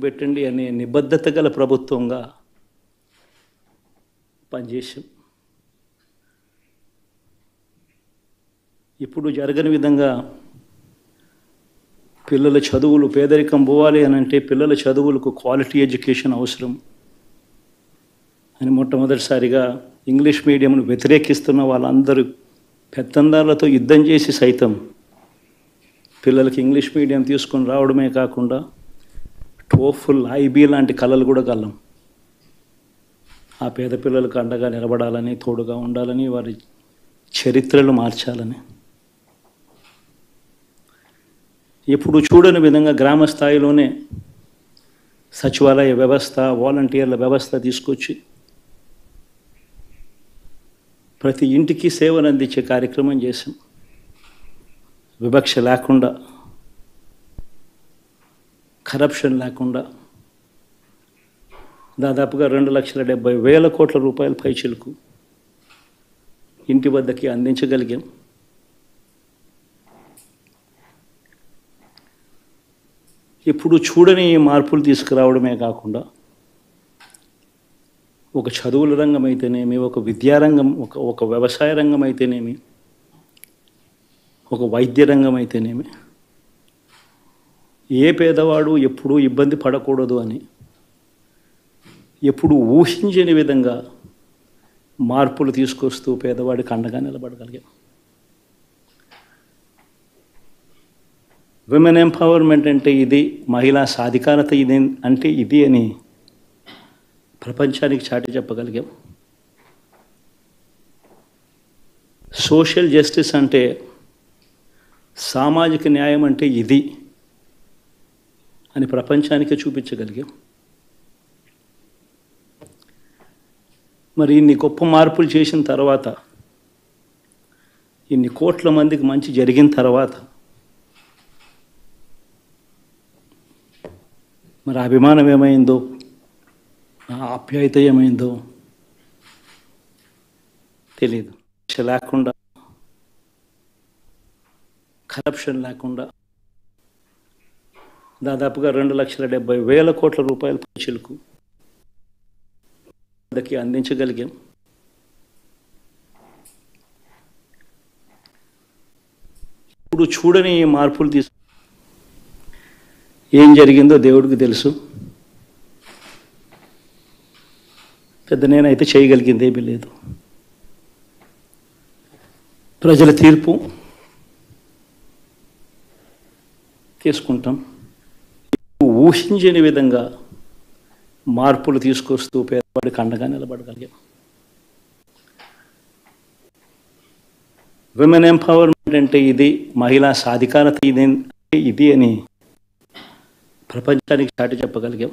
పెట్టండి అనే నిబద్ధత గల ప్రభుత్వంగా పనిచేసాం. ఇప్పుడు జరగని విధంగా పిల్లల చదువులు పేదరికం పోవాలి అని అంటే పిల్లల చదువులకు క్వాలిటీ ఎడ్యుకేషన్ అవసరం అని మొట్టమొదటిసారిగా ఇంగ్లీష్ మీడియంను వ్యతిరేకిస్తున్న వాళ్ళందరూ పెత్తందారులతో యుద్ధం చేసి సైతం పిల్లలకి ఇంగ్లీష్ మీడియం తీసుకొని రావడమే కాకుండా టోఫుల్ ఐబీ లాంటి కళలు కూడా కలం. ఆ పేద పిల్లలకు అండగా నిలబడాలని, తోడుగా ఉండాలని, వారి చరిత్రలు మార్చాలని. ఎప్పుడు చూడని విధంగా గ్రామ స్థాయిలోనే సచివాలయ వ్యవస్థ, వాలంటీర్ల వ్యవస్థ తీసుకొచ్చి ప్రతి ఇంటికి సేవను అందించే కార్యక్రమం చేశాం. వివక్ష లేకుండా, కరప్షన్ లేకుండా దాదాపుగా 2,70,000 కోట్ల రూపాయల పైచిలకు ఇంటి వద్దకి అందించగలిగాం. ఇప్పుడు చూడని మార్పులు తీసుకురావడమే కాకుండా ఒక చదువుల రంగం అయితేనేమి, ఒక విద్యారంగం, ఒక వ్యవసాయ రంగం అయితేనేమి, ఒక వైద్య రంగం అయితేనేమి, ఏ పేదవాడు ఎప్పుడూ ఇబ్బంది పడకూడదు అని ఎప్పుడు ఊహించని విధంగా మార్పులు తీసుకొస్తూ పేదవాడికి అండగా నిలబడగలిగాం. విమెన్ ఎంపవర్మెంట్ అంటే ఇది, మహిళా సాధికారత ఇది అంటే ఇది అని ప్రపంచానికి చాటి చెప్పగలిగాం. సోషల్ జస్టిస్ అంటే, సామాజిక న్యాయం అంటే ఇది అని ప్రపంచానికి చూపించగలిగాం. మరి ఇన్ని గొప్ప మార్పులు చేసిన తర్వాత, ఇన్ని కోట్ల మందికి మంచి జరిగిన తర్వాత మరి అభిమానం ఏమైందో, ఆప్యాయత ఏమైందో తెలీదు. లేకుండా, కరప్షన్ లేకుండా దాదాపుగా 2,70,000 కోట్ల రూపాయల పైచిలకు అందించగలిగాం. ఇప్పుడు చూడని మార్పులు ఏం జరిగిందో దేవుడికి తెలుసు. పెద్ద నేనైతే చేయగలిగింది ఏమీ లేదు. ప్రజల తీర్పు తీసుకుంటాం. ఊహించని విధంగా మార్పులు తీసుకొస్తూ పేదవాడికి అండగా నిలబడగలిగాం. విమెన్ ఎంపవర్మెంట్ అంటే ఇది, మహిళా సాధికారత ఇది అని ప్రపంచానికి చాటి చెప్పగలిగాం.